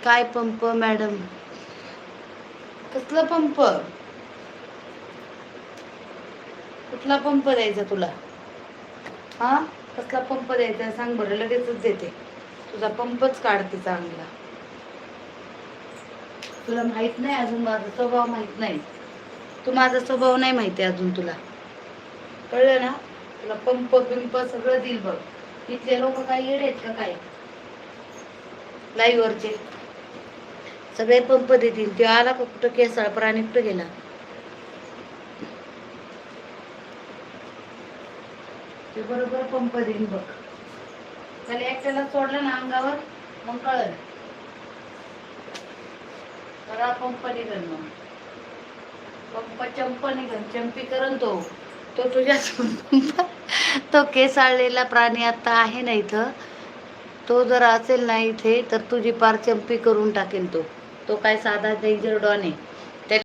काय pump madam? कसला pump? कुठला पंप द्यायचा तुला? हा, कसला पंप द्यायचा सांग बरं, लगेचच देते. तुझा पंपच काढते चांगला. तुला माहित नाही अजून माझा स्वभाव माहित नाही. तू माझा स्वभाव नाही माहिती अजून तुला, कळलं ना? तुला पंप बिंप सगळं देईल बघ. इथले लोक काय येडे आहेत का काय? लाईव्ह वरचे सगळे पंप देतील. ते आला का कुठं केसाळ प्राणी कुठं गेला? ते बरोबर पंप देईन बघ. त्याला एकट्याला सोडलं ना अंगावर मग कळलं. सगळा पंप निघल मग. पंप चंप निघल, चंपी करण तो. तो तुझ्या तो केसाळलेला प्राणी आता आहे ना इथं. तो जर असेल ना इथे तर तुझी पार चंपी करून टाकेल तो. तो काय साधा डेंजर डॉन आहे.